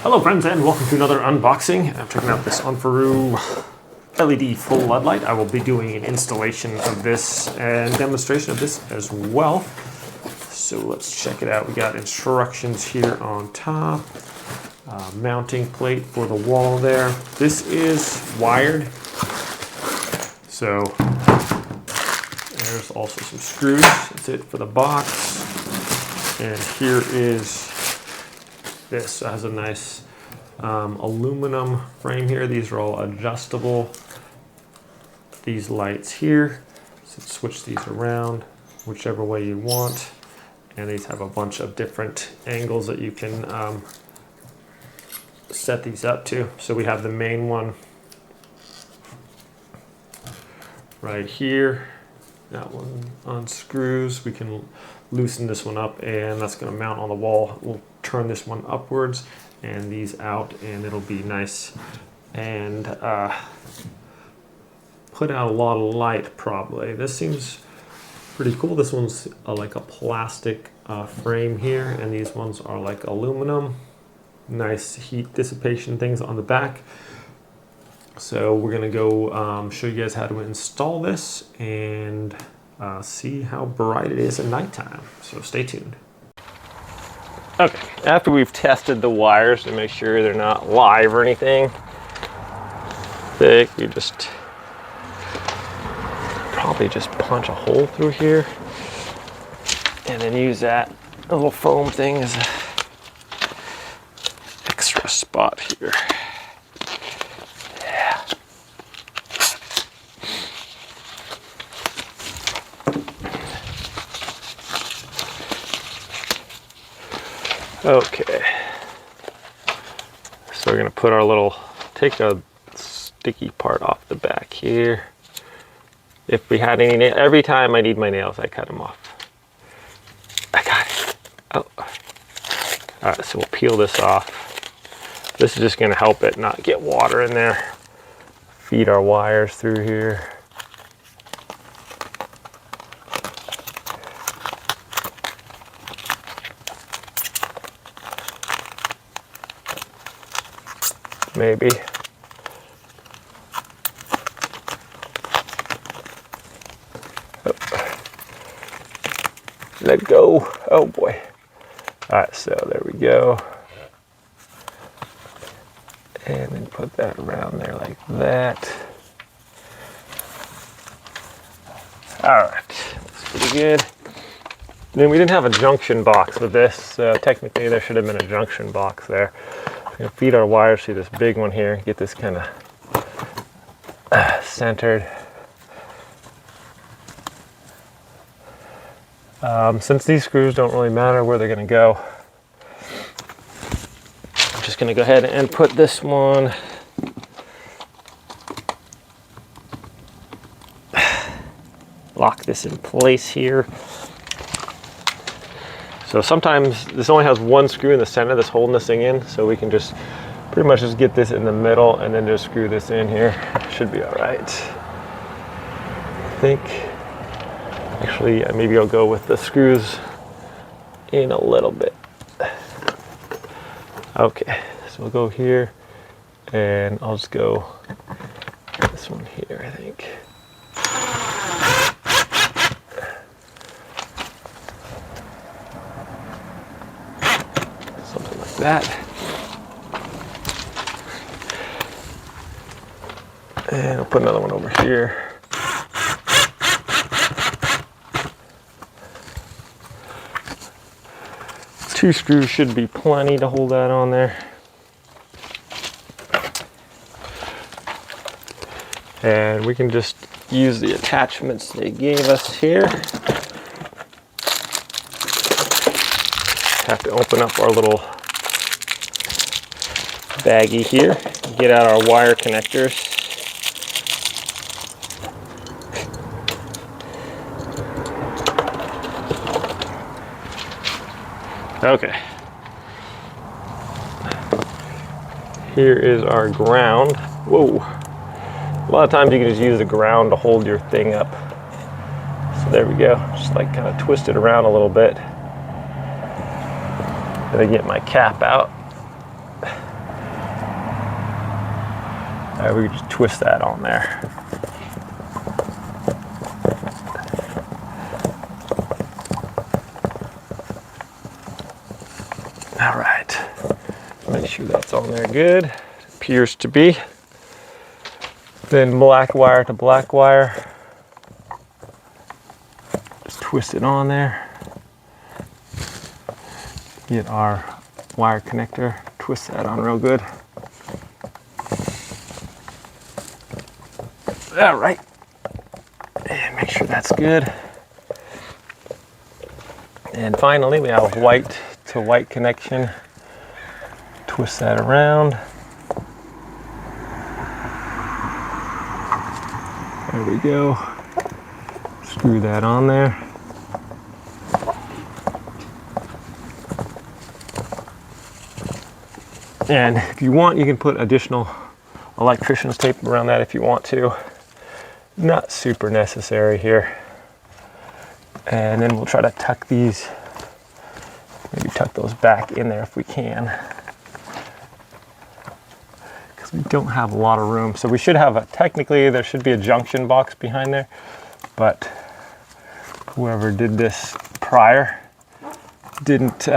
Hello friends and welcome to another unboxing. I'm checking out this Onforu LED floodlight. I will be doing an installation of this and demonstration of this as well. So let's check it out. We got instructions here on top, mounting plate for the wall there. This is wired. So there's also some screws. That's it for the box. And here is this. It has a nice aluminum frame here. These are all adjustable. These lights here, so switch these around whichever way you want. And these have a bunch of different angles that you can set these up to. So we have the main one right here. That one unscrews. We can loosen this one up and that's going to mount on the wall. We'll turn this one upwards and these out and it'll be nice and put out a lot of light probably. This seems pretty cool. This one's like a plastic frame here and these ones are like aluminum. Nice heat dissipation things on the back. So we're gonna go show you guys how to install this and see how bright it is at nighttime. So stay tuned. Okay, after we've tested the wires to make sure they're not live or anything thick, we just probably just punch a hole through here and then use that little foam thing as an extra spot here. Okay, so we're gonna put our take a sticky part off the back here. If we had any, every time I need my nails, I cut them off. I got it. Oh, all right, so we'll peel this off. This is just gonna help it not get water in there. Feed our wires through here. Maybe. Oh. Let go. Oh boy. All right, so there we go. And then put that around there like that. All right, that's pretty good. Then we didn't have a junction box with this, so technically there should have been a junction box there. We're gonna feed our wires through this big one here, get this kind of centered. Since these screws don't really matter where they're gonna go, I'm just gonna go ahead and put this one lock this in place here. So sometimes this only has one screw in the center that's holding this thing in, so we can just pretty much just get this in the middle and then just screw this in here. Should be all right. I think, actually, maybe I'll go with the screws in a little bit. Okay, so we'll go here and I'll just go this one here, I think. That. And I'll put another one over here. Two screws should be plenty to hold that on there. And we can just use the attachments they gave us here. Have to open up our little baggie here, get out our wire connectors. Okay. Here is our ground. Whoa. A lot of times you can just use the ground to hold your thing up. So there we go. Just like kind of twist it around a little bit. Then I get my cap out. We can just twist that on there. All right, make sure that's on there good. Appears to be. Then black wire to black wire. Just twist it on there. Get our wire connector, twist that on real good. All right, and make sure that's good. And finally, we have a white to white connection. Twist that around. There we go. Screw that on there. And if you want, you can put additional electrician's tape around that if you want to. Not super necessary here. And then we'll try to tuck these, maybe tuck those back in there if we can. Because we don't have a lot of room. So we should have technically there should be a junction box behind there, but whoever did this prior didn't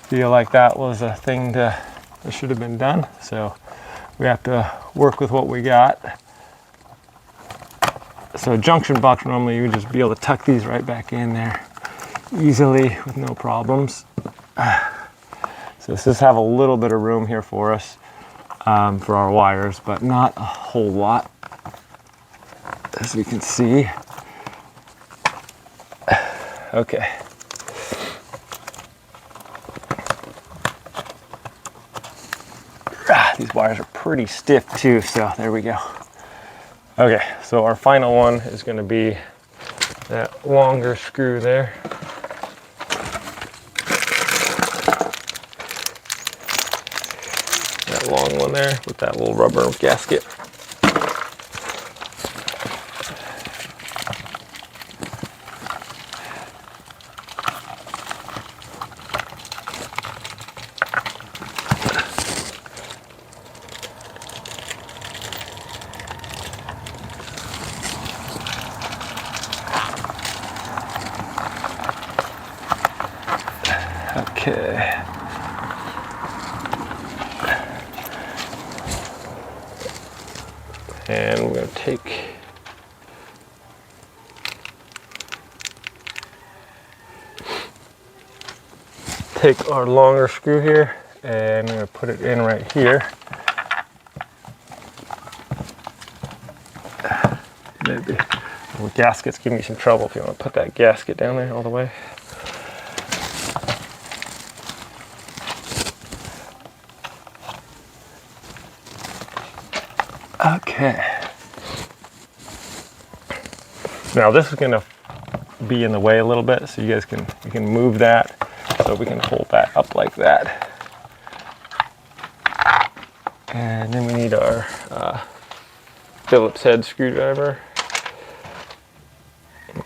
feel like that was a thing that should have been done. So we have to work with what we got. So a junction box, normally you would just be able to tuck these right back in there easily with no problems. So this does have a little bit of room here for us for our wires, but not a whole lot, as we can see. Okay. These wires are pretty stiff too, so there we go. Okay, so our final one is going to be that longer screw there. That long one there with that little rubber gasket. Okay. And we're going to take our longer screw here, and I'm going to put it in right here. Maybe. Well, gaskets give me some trouble if you want to put that gasket down there all the way. Okay. Now this is going to be in the way a little bit, so you guys can move that so we can hold that up like that. And then we need our Phillips head screwdriver.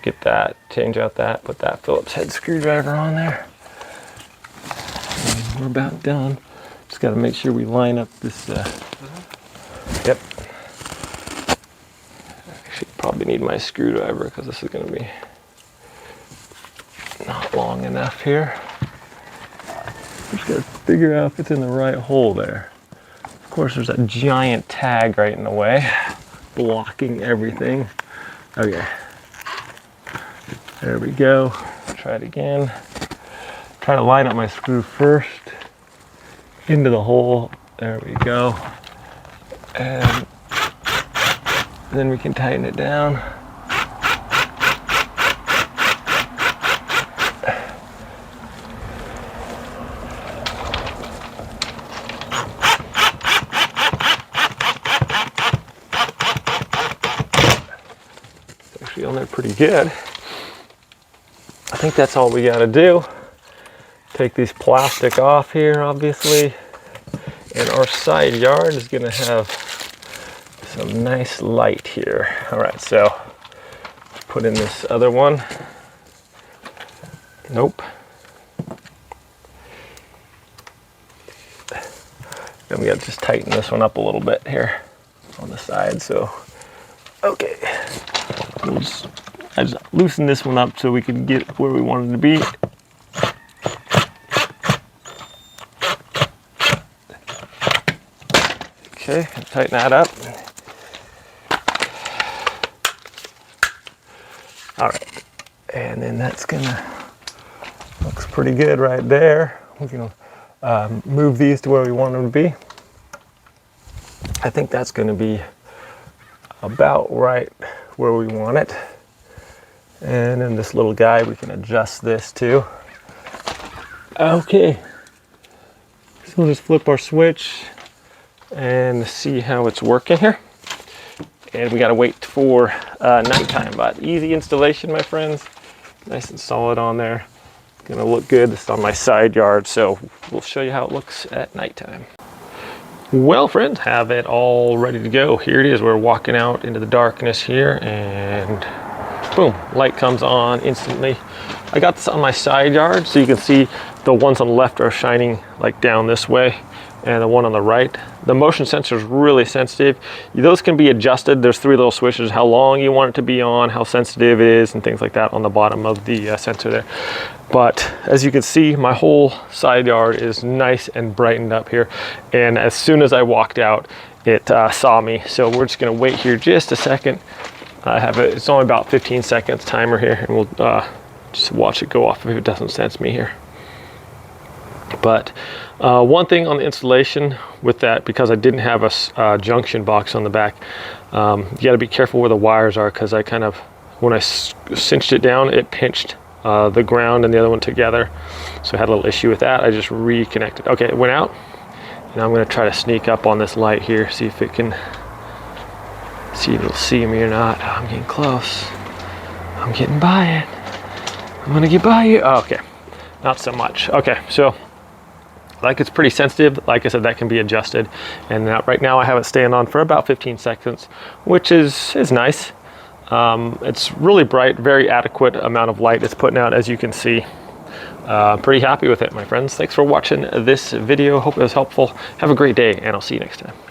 Get that, change out that, put that Phillips head screwdriver on there. And we're about done. Just got to make sure we line up this. Yep. Actually, probably need my screwdriver because this is going to be not long enough here. Just got to figure out if it's in the right hole there. Of course, there's a giant tag right in the way, blocking everything. Okay. There we go. Try it again. Try to line up my screw first into the hole. There we go. And then we can tighten it down. It's actually on there pretty good. I think that's all we got to do. Take these plastic off here, obviously. And our side yard is going to have some nice light here. All right, so put in this other one. Nope. Got I'm gonna just tighten this one up a little bit here on the side. So, okay, I just loosen this one up so we can get where we want it to be. Okay, tighten that up. All right, and then that's looks pretty good right there. We're gonna move these to where we want them to be. I think that's gonna be about right where we want it. And then this little guy, we can adjust this too. Okay, so we'll just flip our switch and see how it's working here. And we gotta wait for nighttime, but easy installation, my friends. Nice and solid on there. Gonna look good. This is on my side yard, so we'll show you how it looks at nighttime. Well, friends, have it all ready to go. Here it is. We're walking out into the darkness here, and boom, light comes on instantly. I got this on my side yard, so you can see the ones on the left are shining like down this way, and the one on the right. The motion sensor is really sensitive. Those can be adjusted. There's 3 little switches, how long you want it to be on, how sensitive it is, and things like that on the bottom of the sensor there. But as you can see, my whole side yard is nice and brightened up here. And as soon as I walked out, it saw me. So we're just gonna wait here just a second. I have it, it's only about 15 seconds timer here, and we'll just watch it go off if it doesn't sense me here. But one thing on the installation with that, because I didn't have a junction box on the back, you got to be careful where the wires are, because I kind of, when I cinched it down, it pinched the ground and the other one together. So I had a little issue with that. I just reconnected. Okay, it went out. And I'm going to try to sneak up on this light here, see if it'll see me or not. Oh, I'm getting close. I'm getting by it. I'm going to get by you. Oh, okay, not so much. Okay, so like, it's pretty sensitive. Like I said, that can be adjusted. And right now I have it staying on for about 15 seconds, which is nice. It's really bright, very adequate amount of light it's putting out, as you can see. Pretty happy with it, my friends. Thanks for watching this video. Hope it was helpful. Have a great day, and I'll see you next time.